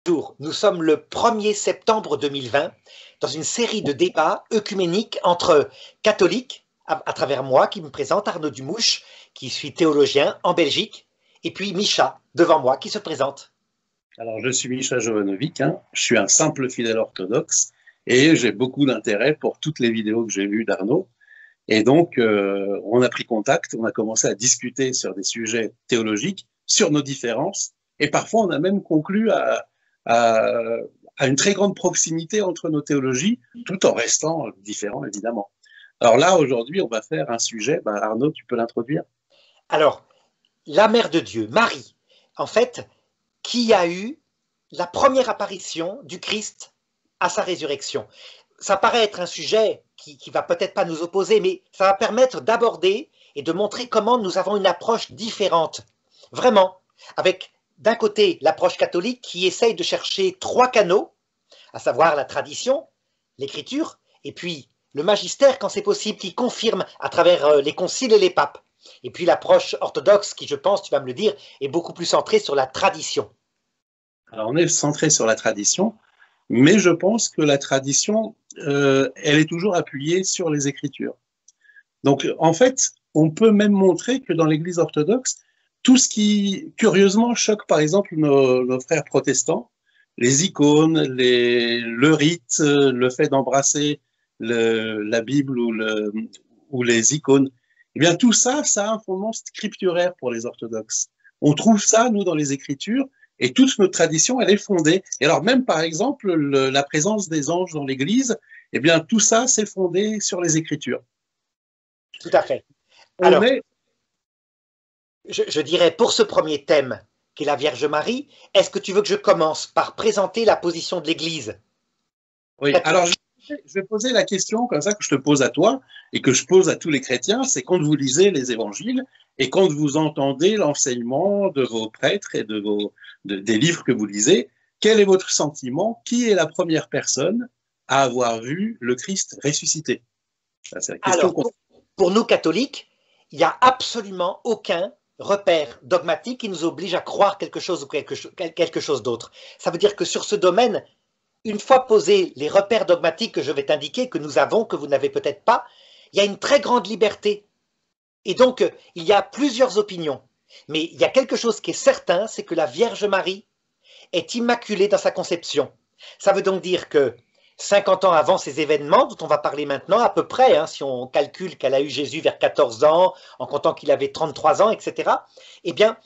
Bonjour, nous sommes le 1er septembre 2020 dans une série de débats œcuméniques entre catholiques, à travers moi qui me présente, Arnaud Dumouche, qui suis théologien en Belgique, et puis Micha, devant moi, qui se présente. Alors, je suis Micha Jovanovic, je suis un simple fidèle orthodoxe et j'ai beaucoup d'intérêt pour toutes les vidéos que j'ai vues d'Arnaud. Et donc, on a pris contact, on a commencé à discuter sur des sujets théologiques, sur nos différences, et parfois on a même conclu à une très grande proximité entre nos théologies, tout en restant différents, évidemment. Alors là, aujourd'hui, on va faire un sujet, Arnaud, tu peux l'introduire? Alors, la Mère de Dieu, Marie, en fait, qui a eu la première apparition du Christ à sa résurrection. Ça paraît être un sujet qui va peut-être pas nous opposer, mais ça va permettre d'aborder et de montrer comment nous avons une approche différente. Vraiment, avec d'un côté l'approche catholique qui essaye de chercher trois canaux, à savoir la tradition, l'écriture, et puis le magistère quand c'est possible, qui confirme à travers les conciles et les papes. Et puis l'approche orthodoxe qui, je pense, tu vas me le dire, est beaucoup plus centrée sur la tradition. Alors on est centré sur la tradition, mais je pense que la tradition, elle est toujours appuyée sur les Écritures. Donc, en fait, on peut même montrer que dans l'Église orthodoxe, tout ce qui, curieusement, choque, par exemple, nos frères protestants, les icônes, le rite, le fait d'embrasser la Bible ou les icônes, eh bien, tout ça, ça a un fondement scripturaire pour les orthodoxes. On trouve ça, nous, dans les Écritures, et toute notre tradition, elle est fondée. Et alors, même, par exemple, la présence des anges dans l'Église, eh bien, tout ça, c'est fondé sur les Écritures. Tout à fait. Alors, je dirais pour ce premier thème, qui est la Vierge Marie, est-ce que tu veux que je commence par présenter la position de l'Église? Oui, alors je vais poser la question comme ça que je te pose à toi et que je pose à tous les chrétiens, c'est quand vous lisez les évangiles et quand vous entendez l'enseignement de vos prêtres et des livres que vous lisez, quel est votre sentiment? Qui est la première personne à avoir vu le Christ ressuscité? C'est la question. Alors, pour nous catholiques, il n'y a absolument aucun repère dogmatique qui nous oblige à croire quelque chose ou quelque chose d'autre. Ça veut dire que sur ce domaine, une fois posés les repères dogmatiques que je vais t'indiquer, que nous avons, que vous n'avez peut-être pas, il y a une très grande liberté. Et donc, il y a plusieurs opinions. Mais il y a quelque chose qui est certain, c'est que la Vierge Marie est immaculée dans sa conception. Ça veut donc dire que 50 ans avant ces événements dont on va parler maintenant, à peu près, si on calcule qu'elle a eu Jésus vers 14 ans, en comptant qu'il avait 33 ans, etc., eh bien,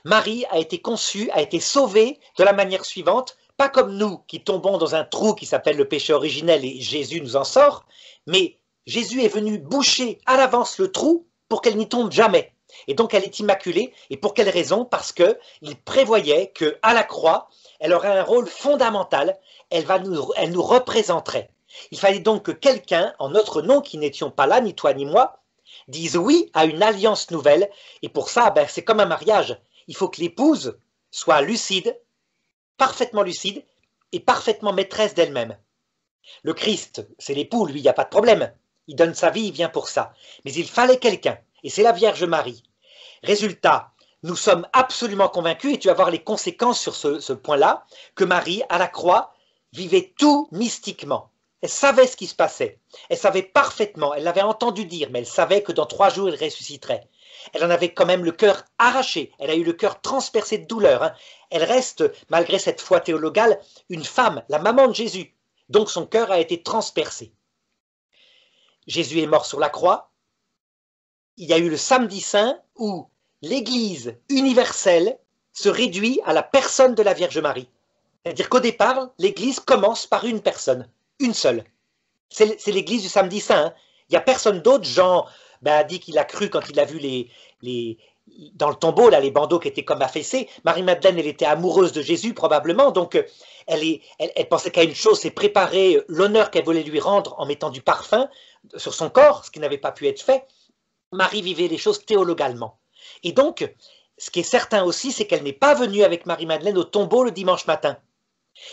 Marie a été conçue, a été sauvée de la manière suivante, pas comme nous qui tombons dans un trou qui s'appelle le péché originel et Jésus nous en sort, mais Jésus est venu boucher à l'avance le trou pour qu'elle n'y tombe jamais. Et donc elle est immaculée. Et pour quelle raison? Parce qu'il prévoyait qu'à la croix, elle aurait un rôle fondamental, elle nous représenterait. Il fallait donc que quelqu'un, en notre nom qui n'étions pas là, ni toi ni moi, dise oui à une alliance nouvelle. Et pour ça, c'est comme un mariage. Il faut que l'épouse soit lucide, parfaitement lucide et parfaitement maîtresse d'elle-même. Le Christ, c'est l'époux, lui, il n'y a pas de problème. Il donne sa vie, il vient pour ça. Mais il fallait quelqu'un, et c'est la Vierge Marie. Résultat, nous sommes absolument convaincus, et tu vas voir les conséquences sur ce point-là, que Marie, à la croix, vivait tout mystiquement. Elle savait ce qui se passait. Elle savait parfaitement, elle l'avait entendu dire, mais elle savait que dans 3 jours, elle ressusciterait. Elle en avait quand même le cœur arraché. Elle a eu le cœur transpercé de douleur. Elle reste, malgré cette foi théologale, une femme, la maman de Jésus. Donc son cœur a été transpercé. Jésus est mort sur la croix. Il y a eu le samedi saint où l'Église universelle se réduit à la personne de la Vierge Marie. C'est-à-dire qu'au départ, l'Église commence par une personne, une seule. C'est l'Église du samedi saint. Il n'y a personne d'autre. Jean a dit qu'il a cru quand il a vu dans le tombeau, là, les bandeaux qui étaient comme affaissés. Marie-Madeleine, elle était amoureuse de Jésus probablement, donc elle pensait qu'à une chose, c'est préparer l'honneur qu'elle voulait lui rendre en mettant du parfum sur son corps, ce qui n'avait pas pu être fait. Marie vivait les choses théologalement. Et donc, ce qui est certain aussi, c'est qu'elle n'est pas venue avec Marie-Madeleine au tombeau le dimanche matin.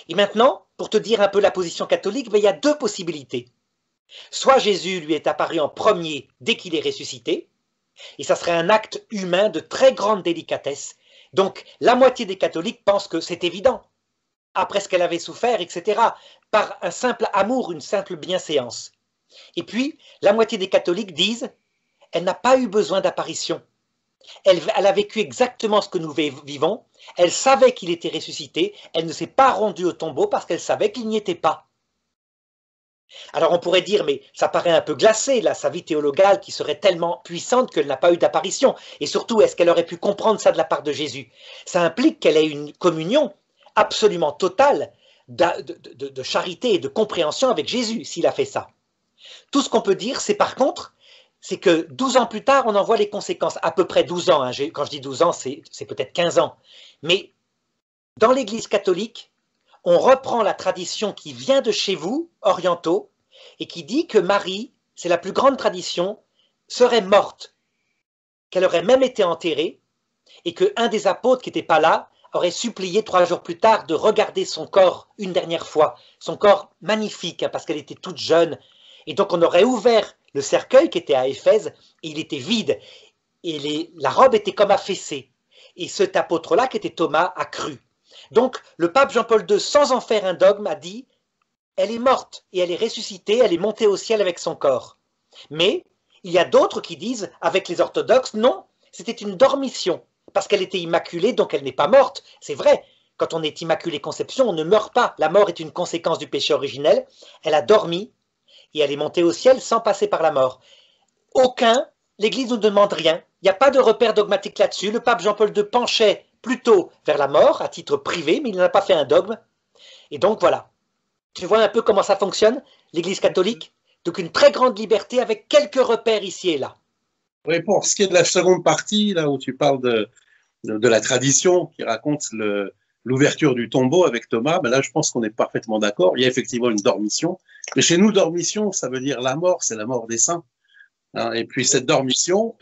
Et maintenant, pour te dire un peu la position catholique, il y a 2 possibilités. Soit Jésus lui est apparu en premier dès qu'il est ressuscité, et ça serait un acte humain de très grande délicatesse. Donc la moitié des catholiques pensent que c'est évident. après ce qu'elle avait souffert, etc., par un simple amour, une simple bienséance. Et puis, la moitié des catholiques disent, elle n'a pas eu besoin d'apparition. Elle a vécu exactement ce que nous vivons, elle savait qu'il était ressuscité, elle ne s'est pas rendue au tombeau parce qu'elle savait qu'il n'y était pas. Alors on pourrait dire, mais ça paraît un peu glacé, là, sa vie théologale qui serait tellement puissante qu'elle n'a pas eu d'apparition. Et surtout, est-ce qu'elle aurait pu comprendre ça de la part de Jésus? Ça implique qu'elle ait une communion absolument totale de charité et de compréhension avec Jésus, s'il a fait ça. Tout ce qu'on peut dire, c'est par contre, c'est que 12 ans plus tard, on en voit les conséquences. À peu près 12 ans, hein. Quand je dis 12 ans, c'est peut-être 15 ans. Mais dans l'Église catholique, on reprend la tradition qui vient de chez vous, orientaux, et qui dit que Marie, c'est la plus grande tradition, serait morte, qu'elle aurait même été enterrée, et qu'un des apôtres qui n'était pas là aurait supplié 3 jours plus tard de regarder son corps une dernière fois, son corps magnifique, hein, parce qu'elle était toute jeune. Et donc on aurait ouvert le cercueil qui était à Éphèse, et il était vide, et la robe était comme affaissée. Et cet apôtre-là, qui était Thomas, a cru. Donc, le pape Jean-Paul II, sans en faire un dogme, a dit « Elle est morte et elle est ressuscitée, elle est montée au ciel avec son corps. » Mais il y a d'autres qui disent, avec les orthodoxes, non, c'était une dormition, parce qu'elle était immaculée, donc elle n'est pas morte. C'est vrai, quand on est immaculé conception, on ne meurt pas. La mort est une conséquence du péché originel. Elle a dormi et elle est montée au ciel sans passer par la mort. L'Église ne nous demande rien. Il n'y a pas de repère dogmatique là-dessus. Le pape Jean-Paul II penchait plutôt vers la mort, à titre privé, mais il n'a pas fait un dogme. Et donc voilà. Tu vois un peu comment ça fonctionne, l'Église catholique? Donc une très grande liberté avec quelques repères ici et là. Oui, pour ce qui est de la seconde partie, là où tu parles de la tradition qui raconte l'ouverture du tombeau avec Thomas, ben là je pense qu'on est parfaitement d'accord. Il y a effectivement une dormition. Mais chez nous, dormition, ça veut dire la mort, c'est la mort des saints. Et puis cette dormition,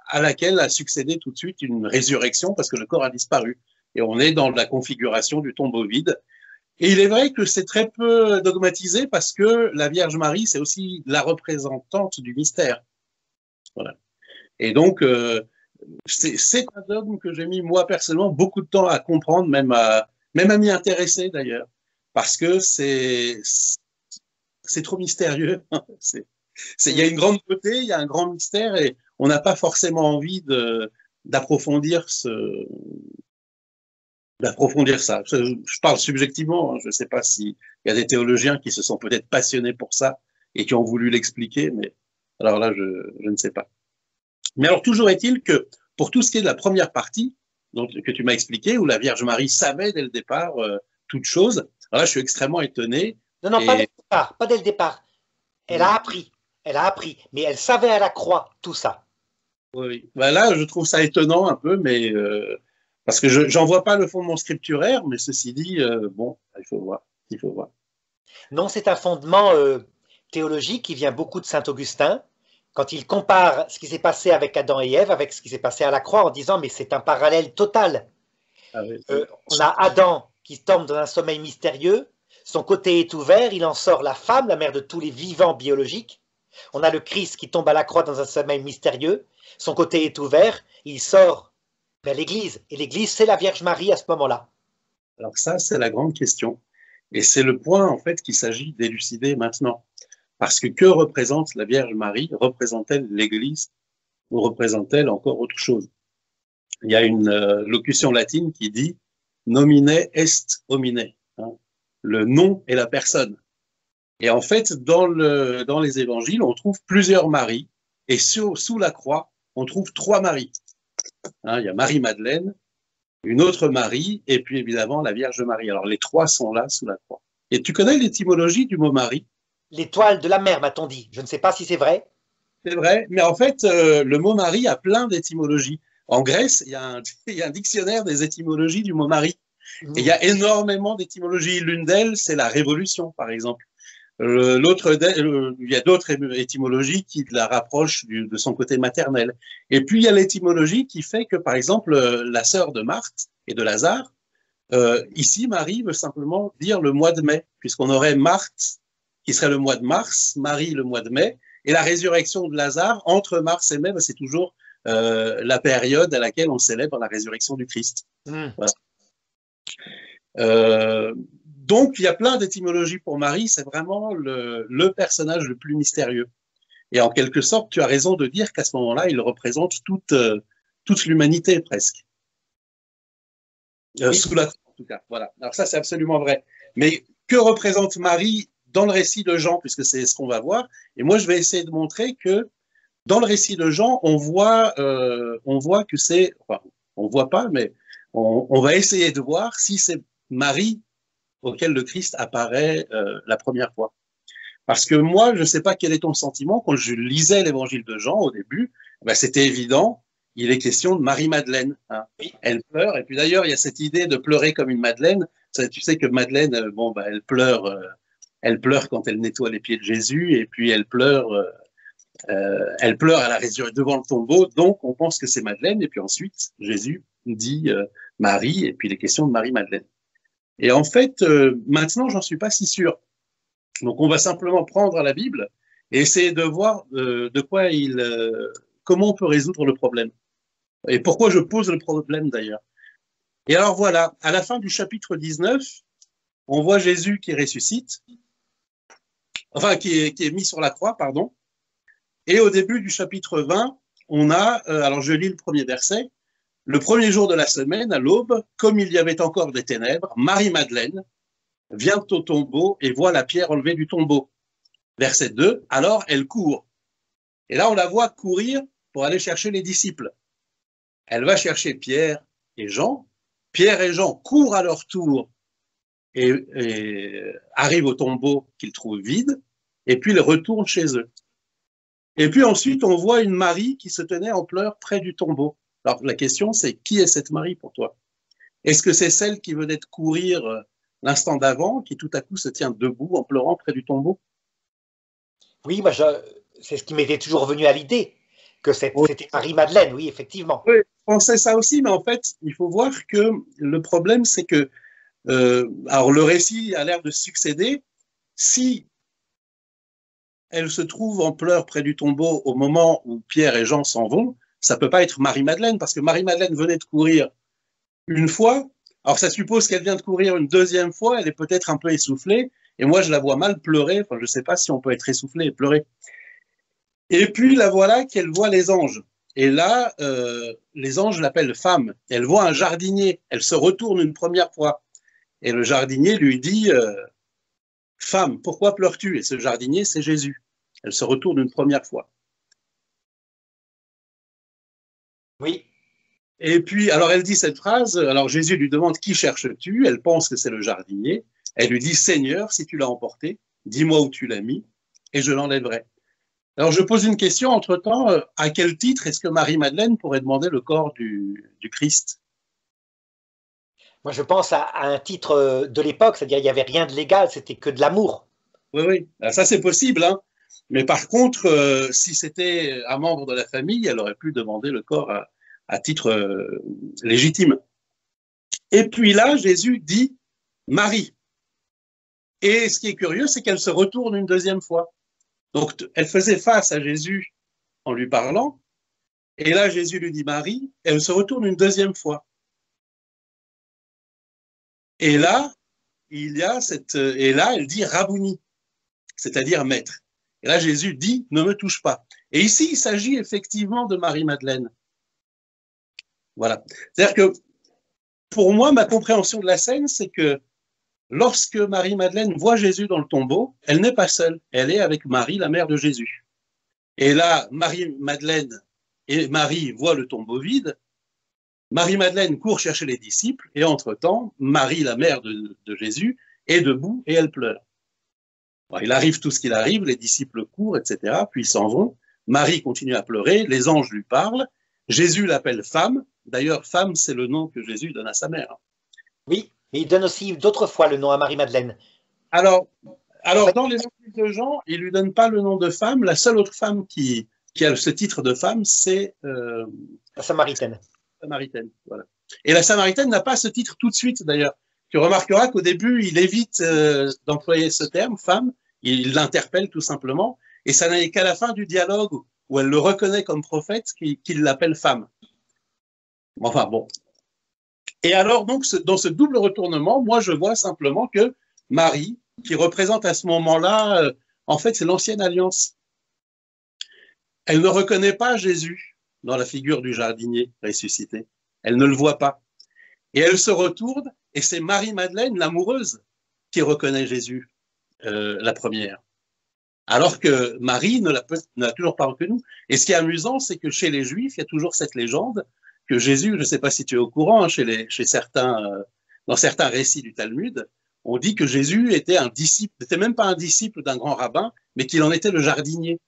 à laquelle a succédé tout de suite une résurrection parce que le corps a disparu. Et on est dans la configuration du tombeau vide. Et il est vrai que c'est très peu dogmatisé parce que la Vierge Marie, c'est aussi la représentante du mystère. Voilà. Et donc, c'est un dogme que j'ai mis, moi, personnellement, beaucoup de temps à comprendre, même à m'y intéresser d'ailleurs. Parce que c'est trop mystérieux. Il y a une grande beauté, il y a un grand mystère et on n'a pas forcément envie d'approfondir ça. Je parle subjectivement, hein, je ne sais pas s'il y a des théologiens qui se sont peut-être passionnés pour ça et qui ont voulu l'expliquer, mais alors là, je ne sais pas. Mais alors, toujours est-il que pour tout ce qui est de la première partie, donc, que tu m'as expliqué, où la Vierge Marie savait dès le départ toute chose, alors là, je suis extrêmement étonné. Non, pas dès le départ, pas dès le départ. Elle a appris, mais elle savait à la croix tout ça. Oui, ben là, je trouve ça étonnant un peu, mais parce que j'en vois pas le fondement scripturaire, mais ceci dit, bon, il faut voir. Non, c'est un fondement théologique qui vient beaucoup de saint Augustin, quand il compare ce qui s'est passé avec Adam et Ève avec ce qui s'est passé à la croix, en disant mais c'est un parallèle total. Ah oui. On a Adam qui tombe dans un sommeil mystérieux, son côté est ouvert, il en sort la femme, la mère de tous les vivants biologiques. On a le Christ qui tombe à la croix dans un sommeil mystérieux, son côté est ouvert, il sort vers l'Église, et l'Église c'est la Vierge Marie à ce moment-là. Alors ça, c'est la grande question, et c'est le point en fait qu'il s'agit d'élucider maintenant. Parce que représente la Vierge Marie? Représente-t-elle l'Église ou représente-t-elle encore autre chose? Il y a une locution latine qui dit « nomine est homine », hein. Le nom est la personne. Et en fait, dans les évangiles, on trouve plusieurs Maries, et sous la croix, on trouve 3 Maries. Hein, il y a Marie-Madeleine, une autre Marie, et puis évidemment la Vierge Marie. Alors les 3 sont là sous la croix. Et tu connais l'étymologie du mot Marie? L'étoile de la mer, m'a-t-on dit. Je ne sais pas si c'est vrai. C'est vrai, mais en fait, le mot Marie a plein d'étymologies. En Grèce, il y a un dictionnaire des étymologies du mot Marie. Et il y a énormément d'étymologies. L'une d'elles, c'est la révolution, par exemple. Il y a d'autres étymologies qui la rapprochent de son côté maternel. Et puis, il y a l'étymologie qui fait que, par exemple, la sœur de Marthe et de Lazare, ici, Marie veut simplement dire le mois de mai, puisqu'on aurait Marthe qui serait le mois de mars, Marie le mois de mai, et la résurrection de Lazare, entre mars et mai, c'est toujours la période à laquelle on célèbre la résurrection du Christ. Voilà. Donc, il y a plein d'étymologies pour Marie, c'est vraiment le personnage le plus mystérieux. Et en quelque sorte, tu as raison de dire qu'à ce moment-là, il représente toute l'humanité presque. Oui. Sous la croix, en tout cas. Voilà. Alors ça, c'est absolument vrai. Mais que représente Marie dans le récit de Jean, puisque c'est ce qu'on va voir? Et moi, je vais essayer de montrer que dans le récit de Jean, on voit que c'est... Enfin, on voit pas, mais on va essayer de voir si c'est Marie auquel le Christ apparaît la première fois. Parce que moi, je ne sais pas quel est ton sentiment, quand je lisais l'évangile de Jean au début, ben c'était évident, il est question de Marie-Madeleine. Hein. Elle pleure, et puis d'ailleurs, il y a cette idée de pleurer comme une Madeleine. Tu sais que Madeleine, bon, ben, elle pleure quand elle nettoie les pieds de Jésus, et puis elle pleure à la résurrection devant le tombeau, donc on pense que c'est Madeleine, et puis ensuite, Jésus dit Marie, et puis les questions de Marie-Madeleine. Et en fait, maintenant, j'en suis pas si sûr. Donc, on va simplement prendre la Bible et essayer de voir comment on peut résoudre le problème. Et pourquoi je pose le problème d'ailleurs. Et alors voilà, à la fin du chapitre 19, on voit Jésus qui ressuscite, enfin qui est mis sur la croix, pardon. Et au début du chapitre 20, on a, alors je lis le premier verset, le premier jour de la semaine, à l'aube, comme il y avait encore des ténèbres, Marie-Madeleine vient au tombeau et voit la pierre enlevée du tombeau. Verset 2, alors elle court. Et là, on la voit courir pour aller chercher les disciples. Elle va chercher Pierre et Jean. Pierre et Jean courent à leur tour et arrivent au tombeau qu'ils trouvent vide, et puis ils retournent chez eux. Et puis ensuite, on voit une Marie qui se tenait en pleurs près du tombeau. Alors la question, c'est qui est cette Marie pour toi? Est-ce que c'est celle qui venait de courir l'instant d'avant, qui tout à coup se tient debout en pleurant près du tombeau? Oui, moi, c'est ce qui m'était toujours venu à l'idée, que c'était Marie-Madeleine, oui, effectivement. Oui, je pensais ça aussi, mais en fait, il faut voir que le problème, c'est que, alors le récit a l'air de succéder. Si elle se trouve en pleurs près du tombeau au moment où Pierre et Jean s'en vont, ça peut pas être Marie-Madeleine, parce que Marie-Madeleine venait de courir une fois. Alors ça suppose qu'elle vient de courir une deuxième fois, elle est peut-être un peu essoufflée, et moi je la vois mal pleurer, enfin je sais pas si on peut être essoufflé et pleurer. Et puis la voilà qu'elle voit les anges. Et là, les anges l'appellent femme. Elle voit un jardinier, elle se retourne une première fois. Et le jardinier lui dit, femme, pourquoi pleures-tu? Et ce jardinier, c'est Jésus. Elle se retourne une première fois. Oui. Et puis, alors elle dit cette phrase, alors Jésus lui demande qui cherches-tu? Elle pense que c'est le jardinier. Elle lui dit, Seigneur, si tu l'as emporté, dis-moi où tu l'as mis et je l'enlèverai. Alors je pose une question entre-temps, à quel titre est-ce que Marie-Madeleine pourrait demander le corps du Christ? Moi, je pense à un titre de l'époque, c'est-à-dire il n'y avait rien de légal, c'était que de l'amour. Oui, oui, alors, ça c'est possible, hein. Mais par contre, si c'était un membre de la famille, elle aurait pu demander le corps à titre légitime. Et puis là, Jésus dit Marie. Et ce qui est curieux, c'est qu'elle se retourne une deuxième fois. Donc, elle faisait face à Jésus en lui parlant, et là, Jésus lui dit Marie, et elle se retourne une deuxième fois. Et là, et là, elle dit Rabouni, c'est-à-dire maître. Et là, Jésus dit ne me touche pas. Et ici, il s'agit effectivement de Marie-Madeleine. Voilà. C'est-à-dire que, pour moi, ma compréhension de la scène, c'est que lorsque Marie-Madeleine voit Jésus dans le tombeau, elle n'est pas seule. Elle est avec Marie, la mère de Jésus. Et là, Marie-Madeleine et Marie voient le tombeau vide. Marie-Madeleine court chercher les disciples et entre-temps, Marie, la mère de Jésus, est debout et elle pleure. Bon, il arrive tout ce qu'il arrive, les disciples courent, etc., puis ils s'en vont. Marie continue à pleurer, les anges lui parlent. Jésus l'appelle femme. D'ailleurs, femme, c'est le nom que Jésus donne à sa mère. Oui, mais il donne aussi d'autres fois le nom à Marie-Madeleine. Alors dans les évangiles de Jean, il ne lui donne pas le nom de femme. La seule autre femme qui a ce titre de femme, c'est la Samaritaine. Samaritaine, voilà. Et la Samaritaine n'a pas ce titre tout de suite, d'ailleurs. Tu remarqueras qu'au début, il évite d'employer ce terme, femme. Il l'interpelle tout simplement. Et ça n'est qu'à la fin du dialogue où elle le reconnaît comme prophète qu'il l'appelle femme. Enfin bon. Et alors, donc, dans ce double retournement, moi, je vois simplement que Marie, qui représente à ce moment-là, en fait, c'est l'ancienne alliance. Elle ne reconnaît pas Jésus dans la figure du jardinier ressuscité. Elle ne le voit pas. Et elle se retourne, et c'est Marie-Madeleine, l'amoureuse, qui reconnaît Jésus, la première. Alors que Marie ne l'a toujours pas reconnu. Et ce qui est amusant, c'est que chez les Juifs, il y a toujours cette légende que Jésus, je ne sais pas si tu es au courant, hein, chez certains, dans certains récits du Talmud, on dit que Jésus était un disciple, n'était même pas un disciple d'un grand rabbin, mais qu'il en était le jardinier.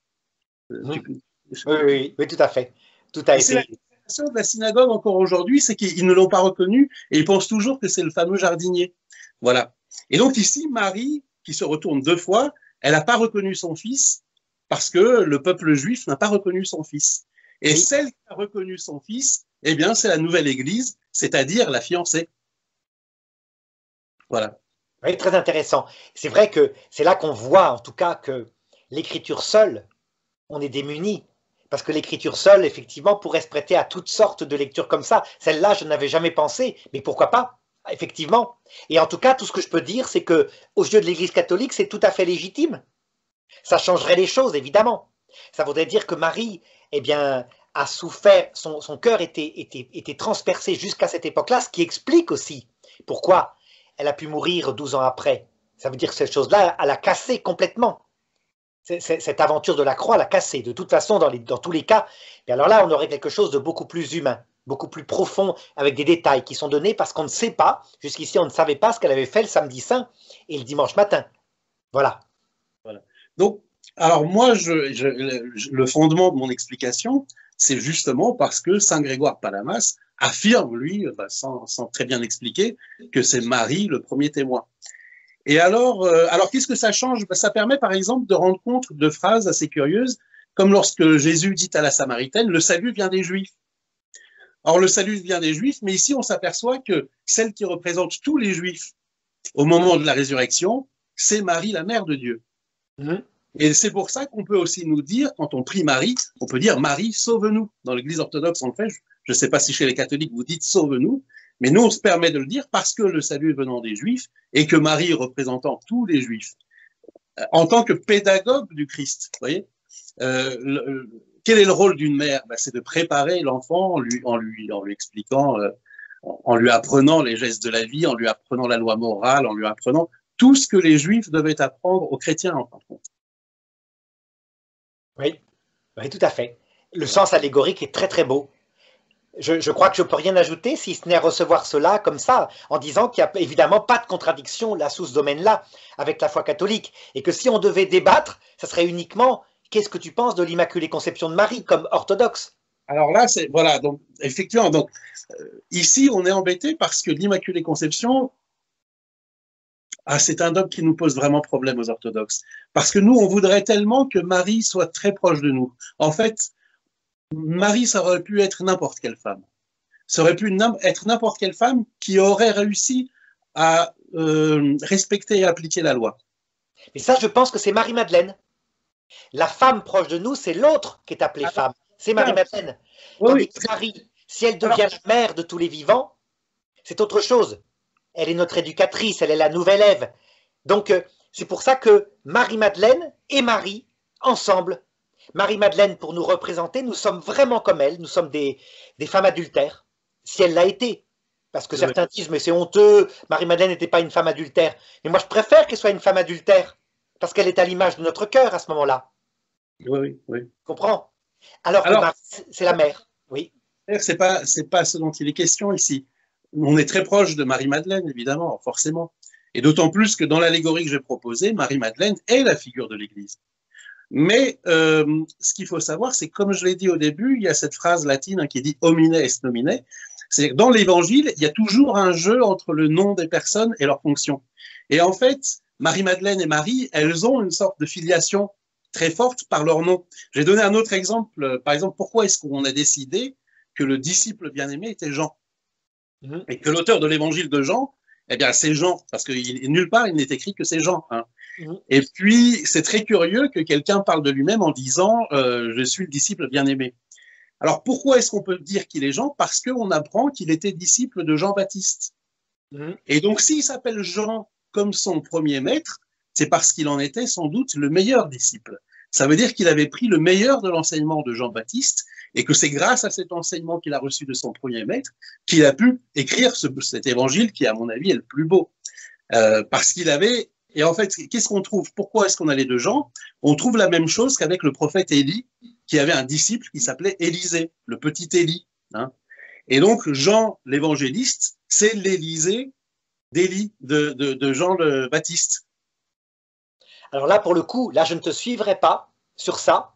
Oui, tout à fait. Tout a été. La question de la synagogue encore aujourd'hui, c'est qu'ils ne l'ont pas reconnu et ils pensent toujours que c'est le fameux jardinier. Voilà. Et donc ici, Marie, qui se retourne 2 fois, elle n'a pas reconnu son fils parce que le peuple juif n'a pas reconnu son fils. Et celle qui a reconnu son fils, eh bien, c'est la nouvelle Église, c'est-à-dire la fiancée. Voilà. Oui, très intéressant. C'est vrai que c'est là qu'on voit, en tout cas, que l'écriture seule, on est démuni. Parce que l'écriture seule, effectivement, pourrait se prêter à toutes sortes de lectures comme ça. Celle-là, je n'avais jamais pensé, mais pourquoi pas? Effectivement. Et en tout cas, tout ce que je peux dire, c'est que aux yeux de l'Église catholique, c'est tout à fait légitime. Ça changerait les choses, évidemment. Ça voudrait dire que Marie, eh bien, a souffert, son cœur était transpercé jusqu'à cette époque-là, ce qui explique aussi pourquoi elle a pu mourir 12 ans après. Ça veut dire que cette chose-là, elle a cassé complètement. Cette aventure de la croix l'a cassé. De toute façon, dans tous les cas, et alors là, on aurait quelque chose de beaucoup plus humain, beaucoup plus profond, avec des détails qui sont donnés parce qu'on ne sait pas, jusqu'ici, on ne savait pas ce qu'elle avait fait le samedi saint et le dimanche matin. Voilà. Voilà. Donc, alors moi, le fondement de mon explication, c'est justement parce que Saint Grégoire Palamas affirme, lui, sans très bien expliquer, que c'est Marie le premier témoin. Et alors qu'est-ce que ça change? Ça permet, par exemple, de rendre compte de phrases assez curieuses, comme lorsque Jésus dit à la Samaritaine, le salut vient des Juifs. Or, le salut vient des Juifs, mais ici, on s'aperçoit que celle qui représente tous les Juifs au moment de la résurrection, c'est Marie, la mère de Dieu. Et c'est pour ça qu'on peut aussi nous dire, quand on prie Marie, on peut dire Marie, sauve-nous. Dans l'Église orthodoxe, on le fait. Je ne sais pas si chez les catholiques vous dites sauve-nous, mais nous, on se permet de le dire parce que le salut est venant des Juifs et que Marie représentant tous les Juifs, en tant que pédagogue du Christ, vous voyez, quel est le rôle d'une mère? C'est de préparer l'enfant en lui expliquant, en lui apprenant les gestes de la vie, en lui apprenant la loi morale, en lui apprenant tout ce que les Juifs devaient apprendre aux chrétiens, en fin de compte. Oui, tout à fait. Le sens allégorique est très très beau. Je crois que je ne peux rien ajouter si ce n'est à recevoir cela comme ça, en disant qu'il n'y a évidemment pas de contradiction là sous ce domaine-là avec la foi catholique, et que si on devait débattre, ça serait uniquement qu'est-ce que tu penses de l'Immaculée Conception de Marie comme orthodoxe? Alors là, voilà, donc effectivement, donc ici on est embêté parce que l'Immaculée Conception, c'est un dogme qui nous pose vraiment problème aux orthodoxes, parce que nous on voudrait tellement que Marie soit très proche de nous. En fait, Marie, ça aurait pu être n'importe quelle femme. Ça aurait pu être n'importe quelle femme qui aurait réussi à respecter et appliquer la loi. Mais ça, je pense que c'est Marie-Madeleine. La femme proche de nous, c'est l'autre qui est appelée femme. C'est Marie-Madeleine. Tandis que Marie, si elle devient la mère de tous les vivants, c'est autre chose. Elle est notre éducatrice, elle est la nouvelle Ève. Donc, c'est pour ça que Marie-Madeleine et Marie, ensemble, Marie-Madeleine, pour nous représenter, nous sommes vraiment comme elle, nous sommes des femmes adultères, si elle l'a été. Parce que certains disent, mais c'est honteux, Marie-Madeleine n'était pas une femme adultère. Mais moi, je préfère qu'elle soit une femme adultère, parce qu'elle est à l'image de notre cœur à ce moment-là. Oui. Comprends? Alors que Marie, c'est la mère. Oui. C'est pas ce dont il est question ici. On est très proche de Marie-Madeleine, évidemment, forcément. Et d'autant plus que dans l'allégorie que j'ai proposée, Marie-Madeleine est la figure de l'Église. Mais ce qu'il faut savoir, c'est comme je l'ai dit au début, il y a cette phrase latine qui dit homine est nomine. C'est que dans l'Évangile, il y a toujours un jeu entre le nom des personnes et leur fonction. Et en fait, Marie-Madeleine et Marie, elles ont une sorte de filiation très forte par leur nom. J'ai donné un autre exemple. Par exemple, pourquoi est-ce qu'on a décidé que le disciple bien-aimé était Jean? Et que l'auteur de l'Évangile de Jean, eh bien, c'est Jean, parce que nulle part il n'est écrit que c'est Jean. Et puis, c'est très curieux que quelqu'un parle de lui-même en disant je suis le disciple bien-aimé. Alors pourquoi est-ce qu'on peut dire qu'il est Jean? Parce qu'on apprend qu'il était disciple de Jean-Baptiste. Et donc s'il s'appelle Jean comme son premier maître, c'est parce qu'il en était sans doute le meilleur disciple. Ça veut dire qu'il avait pris le meilleur de l'enseignement de Jean-Baptiste et que c'est grâce à cet enseignement qu'il a reçu de son premier maître qu'il a pu écrire cet évangile qui, à mon avis, est le plus beau. Parce qu'il avait... Et en fait, qu'est-ce qu'on trouve? Pourquoi est-ce qu'on a les deux Jean? On trouve la même chose qu'avec le prophète Élie, qui avait un disciple qui s'appelait Élisée, le petit Élie. Hein. Et donc, Jean l'évangéliste, c'est l'Élysée d'Élie, de Jean le Baptiste. Alors là, pour le coup, là, je ne te suivrai pas sur ça.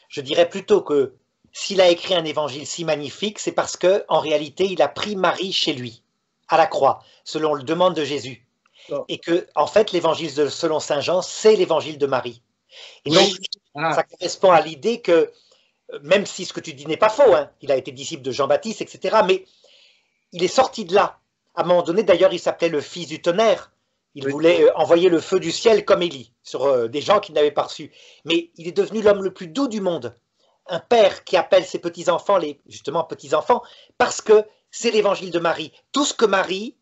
Je dirais plutôt que s'il a écrit un évangile si magnifique, c'est parce que, en réalité, il a pris Marie chez lui, à la croix, selon le demande de Jésus. Et que, en fait, l'évangile selon saint Jean, c'est l'évangile de Marie. Et donc, ça correspond à l'idée que, même si ce que tu dis n'est pas faux, hein, il a été disciple de Jean-Baptiste, etc., mais il est sorti de là. À un moment donné, d'ailleurs, il s'appelait le fils du tonnerre. Il voulait envoyer le feu du ciel comme Élie, sur des gens qu'il n'avait pas reçus. Mais il est devenu l'homme le plus doux du monde. Un père qui appelle ses petits-enfants, justement petits-enfants, parce que c'est l'évangile de Marie. Tout ce que Marie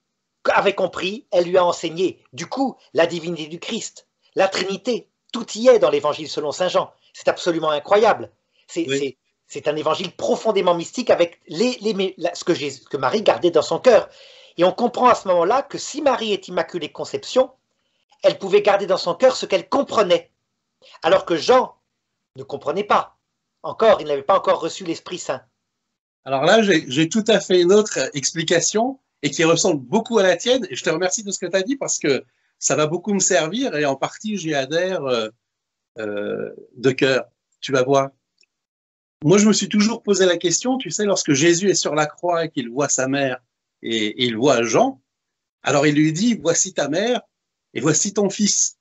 avait compris, elle lui a enseigné. Du coup, la divinité du Christ, la Trinité, tout y est dans l'évangile selon saint Jean. C'est absolument incroyable. C'est un évangile profondément mystique avec ce que Marie gardait dans son cœur. Et on comprend à ce moment-là que si Marie est Immaculée Conception, elle pouvait garder dans son cœur ce qu'elle comprenait. Alors que Jean ne comprenait pas. Encore, il n'avait pas encore reçu l'Esprit Saint. Alors là, j'ai tout à fait une autre explication et qui ressemble beaucoup à la tienne. Et je te remercie de ce que tu as dit parce que ça va beaucoup me servir et en partie, j'y adhère de cœur. Tu vas voir. Moi, je me suis toujours posé la question, tu sais, lorsque Jésus est sur la croix et qu'il voit sa mère et il voit Jean, alors il lui dit, voici ta mère et voici ton fils.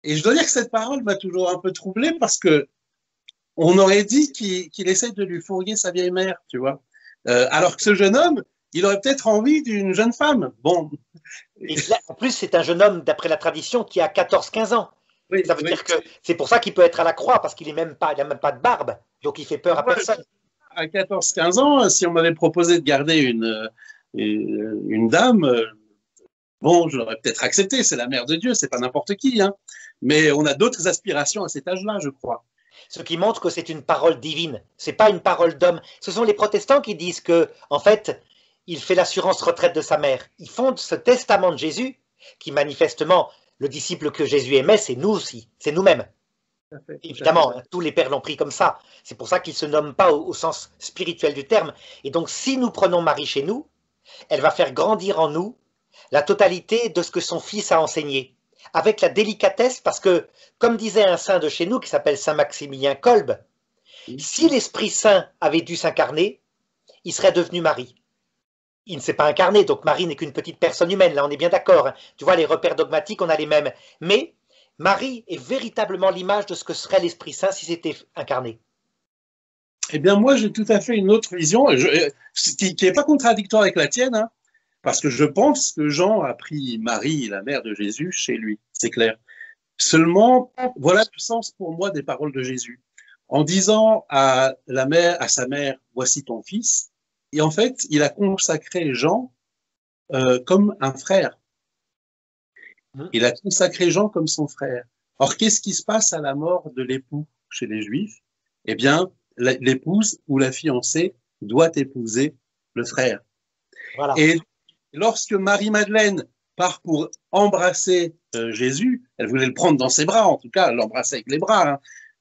Et je dois dire que cette parole m'a toujours un peu troublé parce que on aurait dit qu'il essaie de lui fourguer sa vieille mère, tu vois. Alors que ce jeune homme, il aurait peut-être envie d'une jeune femme. Bon. Et là, en plus, c'est un jeune homme, d'après la tradition, qui a 14-15 ans. Oui, ça veut dire que c'est pour ça qu'il peut être à la croix, parce qu'il n'a même pas de barbe, donc il fait peur à personne. À 14-15 ans, si on m'avait proposé de garder une dame, bon, je l'aurais peut-être accepté, c'est la mère de Dieu, c'est pas n'importe qui, hein. Mais on a d'autres aspirations à cet âge-là, je crois. Ce qui montre que c'est une parole divine, c'est pas une parole d'homme. Ce sont les protestants qui disent que, en fait, il fait l'assurance retraite de sa mère. Ils fondent ce testament de Jésus, qui manifestement, le disciple que Jésus aimait, c'est nous aussi, c'est nous-mêmes. Évidemment, hein, tous les pères l'ont pris comme ça. C'est pour ça qu'ils ne se nomment pas au sens spirituel du terme. Et donc, si nous prenons Marie chez nous, elle va faire grandir en nous la totalité de ce que son fils a enseigné. Avec la délicatesse, parce que, comme disait un saint de chez nous qui s'appelle saint Maximilien Kolb, si l'Esprit Saint avait dû s'incarner, il serait devenu Marie. Il ne s'est pas incarné, donc Marie n'est qu'une petite personne humaine, là on est bien d'accord. Hein. Tu vois, les repères dogmatiques, on a les mêmes. Mais Marie est véritablement l'image de ce que serait l'Esprit Saint si c'était incarné. Eh bien, moi, j'ai tout à fait une autre vision, qui n'est pas contradictoire avec la tienne, hein, parce que je pense que Jean a pris Marie, la mère de Jésus, chez lui, c'est clair. Seulement, voilà le sens pour moi des paroles de Jésus. En disant à sa mère, voici ton fils, et en fait, il a consacré Jean comme un frère. Il a consacré Jean comme son frère. Or, qu'est-ce qui se passe à la mort de l'époux chez les Juifs? Eh bien, l'épouse ou la fiancée doit épouser le frère. Voilà. Et lorsque Marie-Madeleine part pour embrasser Jésus, elle voulait le prendre dans ses bras, en tout cas, l'embrasser avec les bras, hein.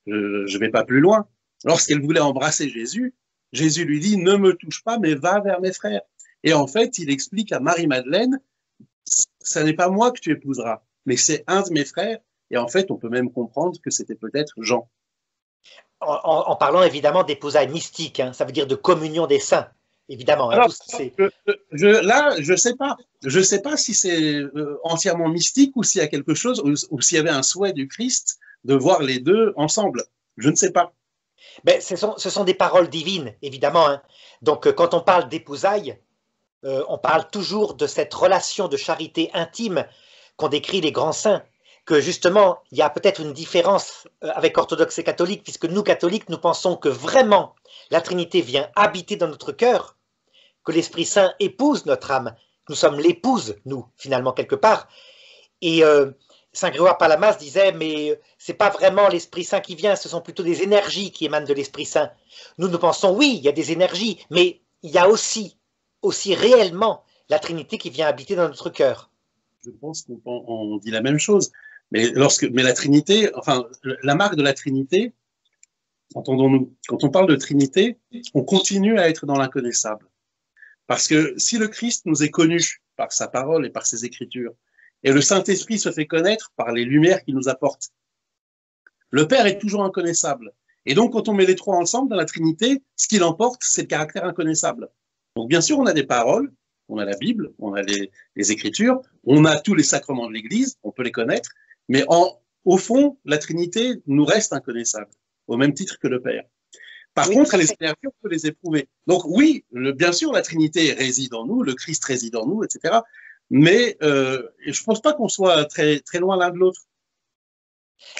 Je ne vais pas plus loin. Lorsqu'elle voulait embrasser Jésus, Jésus lui dit « Ne me touche pas, mais va vers mes frères ». Et en fait, il explique à Marie-Madeleine « Ce n'est pas moi que tu épouseras, mais c'est un de mes frères ». Et en fait, on peut même comprendre que c'était peut-être Jean. En parlant évidemment d'épousailles mystiques, hein, ça veut dire de communion des saints, évidemment. Alors, là, je ne sais pas si c'est entièrement mystique ou s'il y a quelque chose, ou s'il y avait un souhait du Christ de voir les deux ensemble. Je ne sais pas. Mais ce sont des paroles divines, évidemment. Hein. Donc, quand on parle d'épousailles, on parle toujours de cette relation de charité intime qu'ont décrit les grands saints. Que justement, il y a peut-être une différence avec orthodoxes et catholiques, puisque nous, catholiques, nous pensons que vraiment la Trinité vient habiter dans notre cœur, que l'Esprit Saint épouse notre âme. Nous sommes l'épouse, nous, finalement, quelque part. Et Saint Grégoire Palamas disait, mais c'est pas vraiment l'Esprit Saint qui vient, ce sont plutôt des énergies qui émanent de l'Esprit Saint. Nous pensons, oui, il y a des énergies, mais il y a aussi réellement la Trinité qui vient habiter dans notre cœur. Je pense qu'on dit la même chose. Mais la Trinité, enfin, la marque de la Trinité, entendons-nous, quand on parle de Trinité, on continue à être dans l'inconnaissable. Parce que si le Christ nous est connu par sa parole et par ses écritures, et le Saint-Esprit se fait connaître par les lumières qu'il nous apporte, le Père est toujours inconnaissable. Et donc, quand on met les trois ensemble dans la Trinité, ce qu'il emporte, c'est le caractère inconnaissable. Donc, bien sûr, on a des paroles, on a la Bible, on a les Écritures, on a tous les sacrements de l'Église, on peut les connaître, mais au fond, la Trinité nous reste inconnaissable, au même titre que le Père. Par contre, les énergies, on peut les éprouver. Donc oui, bien sûr, la Trinité réside en nous, le Christ réside en nous, etc. Mais je ne pense pas qu'on soit très, très loin l'un de l'autre.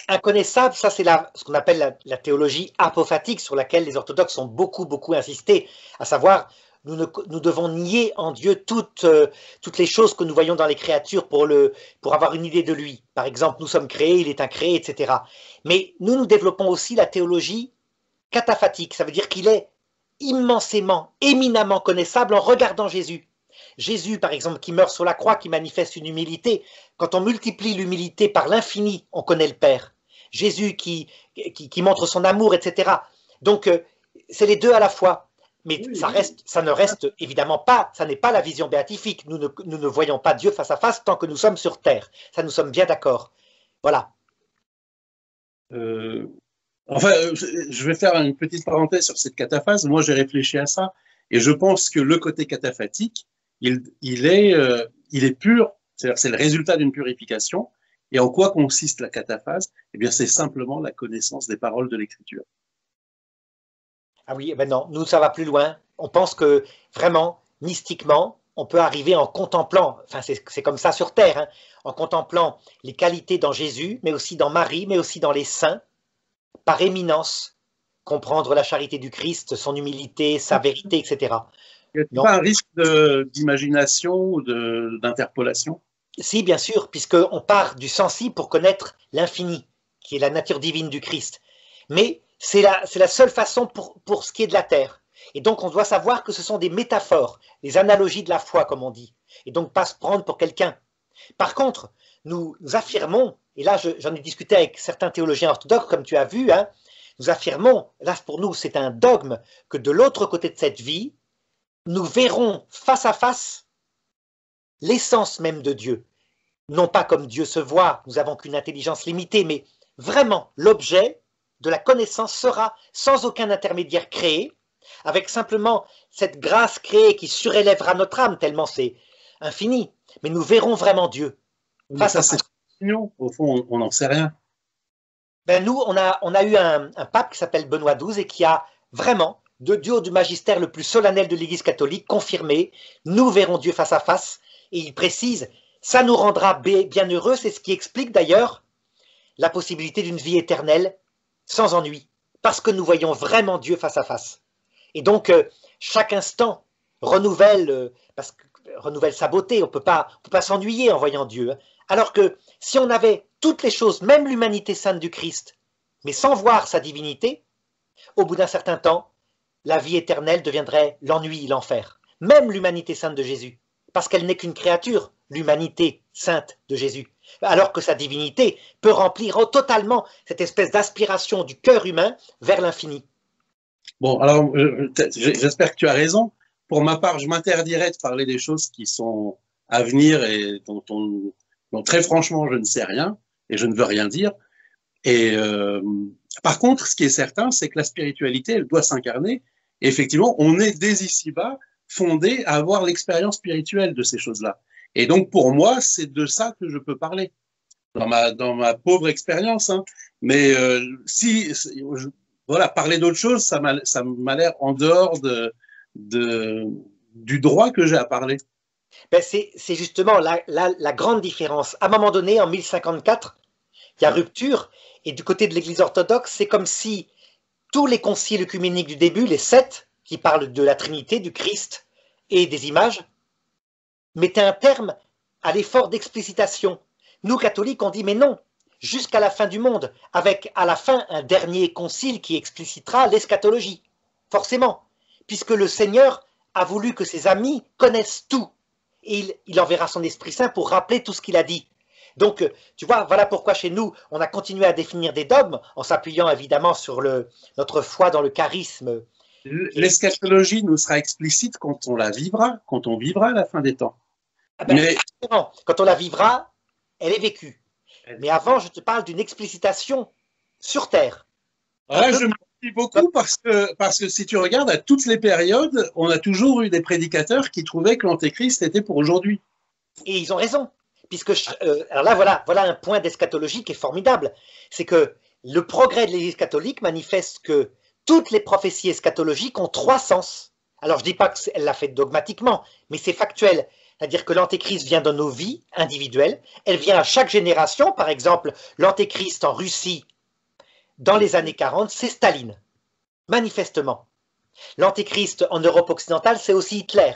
Inconnaissable, ça c'est ce qu'on appelle la théologie apophatique sur laquelle les orthodoxes ont beaucoup insisté, à savoir nous devons nier en Dieu toutes les choses que nous voyons dans les créatures pour avoir une idée de lui. Par exemple, nous sommes créés, il est incréé, etc. Mais nous développons aussi la théologie cataphatique, ça veut dire qu'il est immensément, éminemment connaissable en regardant Jésus. Jésus, par exemple, qui meurt sur la croix, qui manifeste une humilité. Quand on multiplie l'humilité par l'infini, on connaît le Père. Jésus qui montre son amour, etc. Donc, c'est les deux à la fois. Mais ça ne reste évidemment pas, ça n'est pas la vision béatifique. Nous ne voyons pas Dieu face à face tant que nous sommes sur terre. Ça, nous sommes bien d'accord. Voilà. Enfin, je vais faire une petite parenthèse sur cette cataphase. Moi, j'ai réfléchi à ça et je pense que le côté cataphatique, il est pur, c'est-à-dire c'est le résultat d'une purification. Et en quoi consiste la cataphase? Eh bien, c'est simplement la connaissance des paroles de l'Écriture. Ah oui, ben non, nous, ça va plus loin. On pense que vraiment, mystiquement, on peut arriver en contemplant, enfin c'est comme ça sur terre, hein, en contemplant les qualités dans Jésus, mais aussi dans Marie, mais aussi dans les saints, par éminence, comprendre la charité du Christ, son humilité, sa vérité, etc. Il n'y a pas un risque d'imagination ou d'interpolation? Si, bien sûr, puisqu'on part du sensible pour connaître l'infini, qui est la nature divine du Christ. Mais c'est la seule façon pour ce qui est de la terre. Et donc, on doit savoir que ce sont des métaphores, des analogies de la foi, comme on dit. Et donc, pas se prendre pour quelqu'un. Par contre, nous affirmons, et là, j'en ai discuté avec certains théologiens orthodoxes, comme tu as vu, hein, nous affirmons, là, pour nous, c'est un dogme, que de l'autre côté de cette vie, nous verrons face à face l'essence même de Dieu. Non pas comme Dieu se voit, nous n'avons qu'une intelligence limitée, mais vraiment, l'objet de la connaissance sera sans aucun intermédiaire créé, avec simplement cette grâce créée qui surélèvera notre âme, tellement c'est infini. Mais nous verrons vraiment Dieu. Mais ça, c'est opinion. Au fond, on n'en sait rien. Ben nous, on a eu un pape qui s'appelle Benoît XII et qui a vraiment, du haut du magistère le plus solennel de l'Église catholique, confirmé, nous verrons Dieu face à face. Et il précise, ça nous rendra bien heureux. C'est ce qui explique d'ailleurs la possibilité d'une vie éternelle sans ennui, parce que nous voyons vraiment Dieu face à face. Et donc, chaque instant renouvelle sa beauté. On ne peut pas s'ennuyer en voyant Dieu. Alors que si on avait toutes les choses, même l'humanité sainte du Christ, mais sans voir sa divinité, au bout d'un certain temps, la vie éternelle deviendrait l'ennui, l'enfer. Même l'humanité sainte de Jésus, parce qu'elle n'est qu'une créature, l'humanité sainte de Jésus. Alors que sa divinité peut remplir totalement cette espèce d'aspiration du cœur humain vers l'infini. Bon, alors, j'espère que tu as raison. Pour ma part, je m'interdirais de parler des choses qui sont à venir et dont très franchement, je ne sais rien et je ne veux rien dire. Et par contre, ce qui est certain, c'est que la spiritualité, elle doit s'incarner. Et effectivement, on est dès ici-bas fondé à avoir l'expérience spirituelle de ces choses-là. Et donc, pour moi, c'est de ça que je peux parler, dans ma pauvre expérience. Hein. Mais voilà, parler d'autre chose, ça m'a l'air en dehors du droit que j'ai à parler. Ben c'est justement la grande différence. À un moment donné, en 1054, il y a rupture, et du côté de l'Église orthodoxe, c'est comme si tous les conciles œcuméniques du début, les 7, qui parlent de la Trinité, du Christ et des images, mettaient un terme à l'effort d'explicitation. Nous, catholiques, on dit mais non, jusqu'à la fin du monde, avec à la fin un dernier concile qui explicitera l'eschatologie, forcément, puisque le Seigneur a voulu que ses amis connaissent tout, et il enverra son Esprit Saint pour rappeler tout ce qu'il a dit. Donc, tu vois, voilà pourquoi chez nous, on a continué à définir des dogmes, en s'appuyant évidemment sur notre foi dans le charisme. L'eschatologie nous sera explicite quand on vivra la fin des temps. Ah ben, mais quand on la vivra, elle est vécue. Mais avant, je te parle d'une explicitation sur Terre. Là, je me dis beaucoup parce que si tu regardes à toutes les périodes, on a toujours eu des prédicateurs qui trouvaient que l'antéchrist était pour aujourd'hui. Et ils ont raison. Puisque, alors là, voilà un point d'eschatologie qui est formidable. C'est que le progrès de l'Église catholique manifeste que toutes les prophéties eschatologiques ont 3 sens. Alors, je ne dis pas qu'elle l'a fait dogmatiquement, mais c'est factuel. C'est-à-dire que l'antéchrist vient dans nos vies individuelles, elle vient à chaque génération. Par exemple, l'antéchrist en Russie, dans les années 40, c'est Staline, manifestement. L'antéchrist en Europe occidentale, c'est aussi Hitler.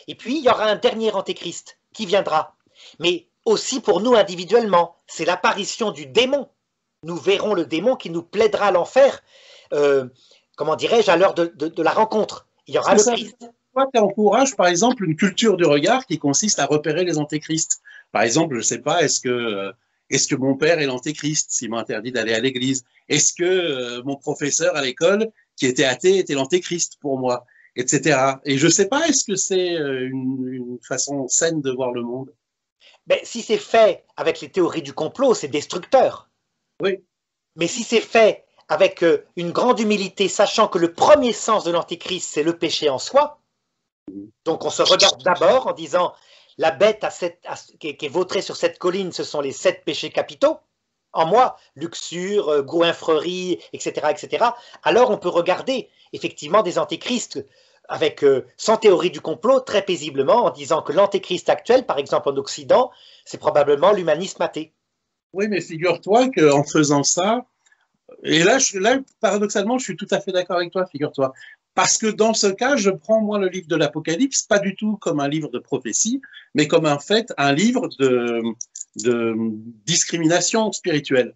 Et puis, il y aura un dernier antéchrist qui viendra. Mais aussi pour nous individuellement, c'est l'apparition du démon. Nous verrons le démon qui nous plaidera l'enfer, comment dirais-je, à l'heure de la rencontre. Il y aura le Christ. Toi, tu encourages, par exemple, une culture du regard qui consiste à repérer les antéchrists. Par exemple, je ne sais pas, est-ce que mon père est l'antéchrist s'il m'a interdit d'aller à l'église? Est-ce que mon professeur à l'école, qui était athée, était l'antéchrist pour moi? Etc. Et je ne sais pas, est-ce que c'est une façon saine de voir le monde? Ben, si c'est fait avec les théories du complot, c'est destructeur. Oui. Mais si c'est fait avec une grande humilité, sachant que le premier sens de l'antéchrist, c'est le péché en soi, donc on se regarde d'abord en disant la bête qui est vautrée sur cette colline, ce sont les 7 péchés capitaux. En moi, luxure, gouinfrerie, etc., etc. Alors on peut regarder effectivement des antéchrists avec, sans théorie du complot, très paisiblement, en disant que l'antéchrist actuel, par exemple en Occident, c'est probablement l'humanisme athée. Oui, mais figure-toi qu'en faisant ça, et là, paradoxalement, je suis tout à fait d'accord avec toi, figure-toi. Parce que dans ce cas, je prends moi le livre de l'Apocalypse, pas du tout comme un livre de prophétie, mais comme en fait un livre de discrimination spirituelle.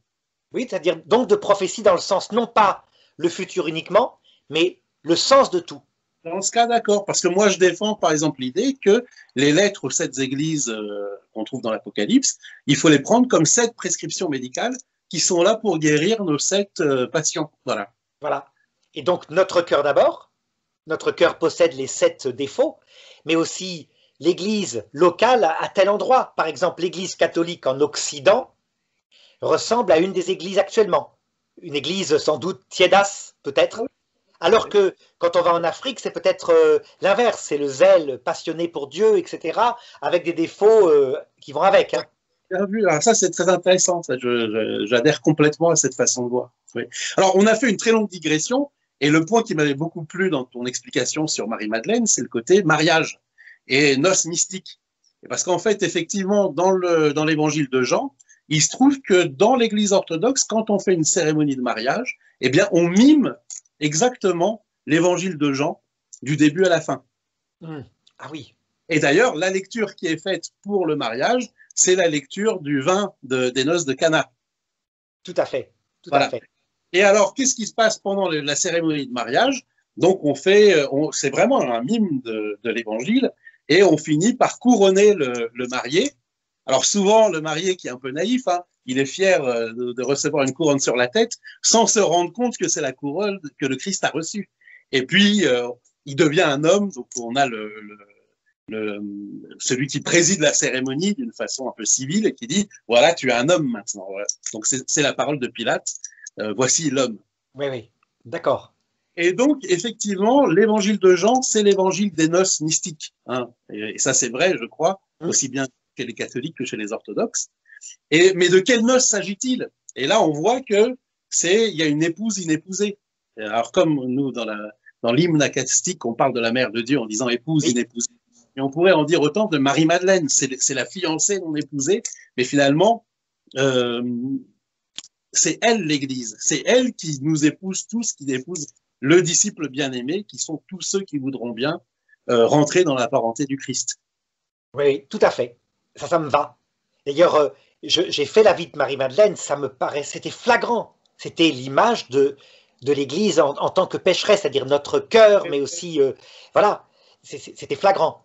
Oui, c'est-à-dire donc de prophétie dans le sens non pas le futur uniquement, mais le sens de tout. Dans ce cas, d'accord, parce que moi je défends par exemple l'idée que les lettres aux 7 églises qu'on trouve dans l'Apocalypse, il faut les prendre comme 7 prescriptions médicales qui sont là pour guérir nos 7 patients. Voilà. Voilà. Et donc notre cœur d'abord. Notre cœur possède les 7 défauts, mais aussi l'église locale à tel endroit. Par exemple, l'église catholique en Occident ressemble à une des églises actuellement. Une église sans doute tiédasse, peut-être. Alors que quand on va en Afrique, c'est peut-être l'inverse. C'est le zèle passionné pour Dieu, etc., avec des défauts qui vont avec. Hein. Bien vu. Alors ça, c'est très intéressant. J'adhère complètement à cette façon de voir. Oui. Alors, on a fait une très longue digression. Et le point qui m'avait beaucoup plu dans ton explication sur Marie-Madeleine, c'est le côté mariage et noces mystiques. Parce qu'en fait, effectivement, dans l'évangile de Jean, il se trouve que dans l'église orthodoxe, quand on fait une cérémonie de mariage, eh bien, on mime exactement l'évangile de Jean du début à la fin. Ah oui. Et d'ailleurs, la lecture qui est faite pour le mariage, c'est la lecture du vin des noces de Cana. Tout à fait. Tout voilà. à fait. Et alors, qu'est-ce qui se passe pendant la cérémonie de mariage? Donc, c'est vraiment un mime de l'évangile, et on finit par couronner le marié. Alors, souvent, le marié qui est un peu naïf, hein, il est fier de recevoir une couronne sur la tête, sans se rendre compte que c'est la couronne que le Christ a reçue. Et puis, il devient un homme, donc on a celui qui préside la cérémonie d'une façon un peu civile, et qui dit, voilà, tu es un homme maintenant. Voilà. Donc, c'est la parole de Pilate. Voici l'homme. Oui, oui, d'accord. Et donc, effectivement, l'évangile de Jean, c'est l'évangile des noces mystiques. Hein. Et ça, c'est vrai, je crois, aussi bien chez les catholiques que chez les orthodoxes. Mais de quelles noces s'agit-il? Et là, on voit que il y a une épouse inépousée. Alors, comme nous, dans l'hymne acastique, on parle de la mère de Dieu en disant épouse inépousée. Et on pourrait en dire autant de Marie-Madeleine. C'est la fiancée non épousée, mais finalement, c'est elle l'Église, c'est elle qui nous épouse tous, qui épouse le disciple bien-aimé, qui sont tous ceux qui voudront bien rentrer dans la parenté du Christ. Oui, tout à fait. Ça me va. D'ailleurs, j'ai fait la vie de Marie-Madeleine, ça me paraît, c'était flagrant. C'était l'image de l'Église en tant que pécheresse, c'est-à-dire notre cœur, mais aussi, voilà, c'était flagrant.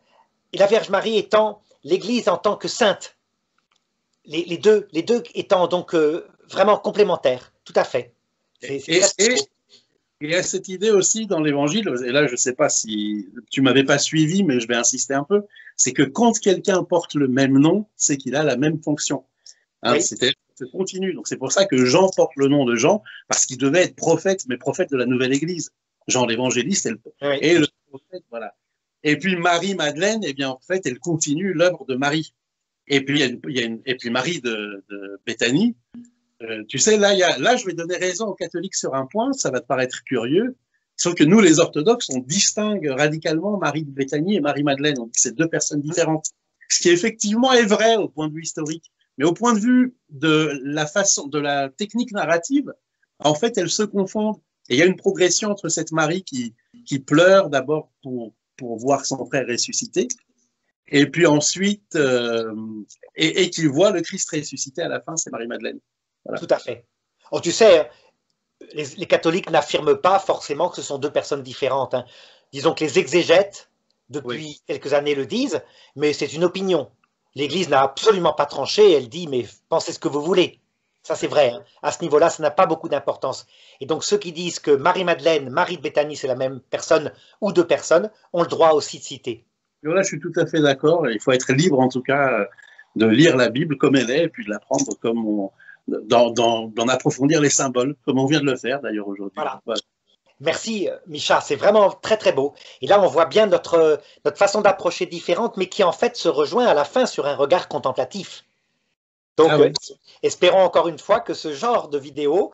Et la Vierge Marie étant l'Église en tant que sainte, les deux étant donc vraiment complémentaires, tout à fait. Et à cette idée aussi dans l'Évangile, et là je ne sais pas si tu m'avais pas suivi, mais je vais insister un peu, c'est que quand quelqu'un porte le même nom, c'est qu'il a la même fonction. Hein, oui. C'est continu. Donc c'est pour ça que Jean porte le nom de Jean, parce qu'il devait être prophète, mais prophète de la nouvelle Église. Jean l'évangéliste et le prophète, voilà. Et puis Marie-Madeleine, eh bien en fait, elle continue l'œuvre de Marie. Et puis et puis Marie de Béthanie. Tu sais, là, je vais donner raison aux catholiques sur un point, ça va te paraître curieux, sauf que nous, les orthodoxes, on distingue radicalement Marie de Béthanie et Marie-Madeleine, on dit que c'est deux personnes différentes. Ce qui effectivement est vrai au point de vue historique, mais au point de vue de la façon, de la technique narrative, en fait, elles se confondent. Et il y a une progression entre cette Marie qui pleure d'abord pour voir son frère ressuscité, et puis ensuite, et qui voit le Christ ressuscité à la fin, c'est Marie-Madeleine. Voilà. Tout à fait. Oh, tu sais, les catholiques n'affirment pas forcément que ce sont deux personnes différentes. Hein. Disons que les exégètes, depuis quelques années, le disent, mais c'est une opinion. L'Église n'a absolument pas tranché, elle dit, mais pensez ce que vous voulez. Ça, c'est vrai. Hein. À ce niveau-là, ça n'a pas beaucoup d'importance. Et donc, ceux qui disent que Marie-Madeleine, Marie de Béthanie, c'est la même personne ou deux personnes, ont le droit aussi de citer. Et là, je suis tout à fait d'accord. Il faut être libre, en tout cas, de lire la Bible comme elle est, et puis de la prendre comme on... d'en approfondir les symboles, comme on vient de le faire d'ailleurs aujourd'hui. Voilà. Voilà. Merci Micha, c'est vraiment très très beau. Et là on voit bien notre façon d'approcher différente, mais qui en fait se rejoint à la fin sur un regard contemplatif. Donc espérons encore une fois que ce genre de vidéo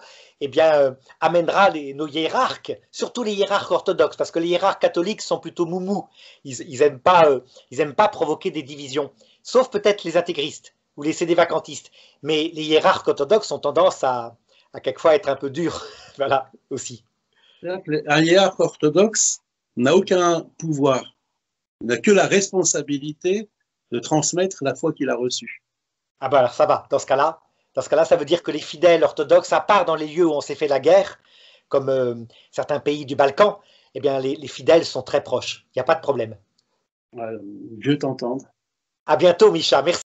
amènera nos hiérarques, surtout les hiérarques orthodoxes, parce que les hiérarques catholiques sont plutôt moumous, ils aiment pas provoquer des divisions, sauf peut-être les intégristes ou les sédévacantistes. Mais les hiérarques orthodoxes ont tendance à quelquefois être un peu durs, voilà, aussi. Un hiérarque orthodoxe n'a aucun pouvoir, il n'a que la responsabilité de transmettre la foi qu'il a reçue. Ah ben alors ça va, dans ce cas-là, ça veut dire que les fidèles orthodoxes, à part dans les lieux où on s'est fait la guerre, comme certains pays du Balkan, eh bien les fidèles sont très proches, il n'y a pas de problème. Dieu t'entende. À bientôt, Micha, merci.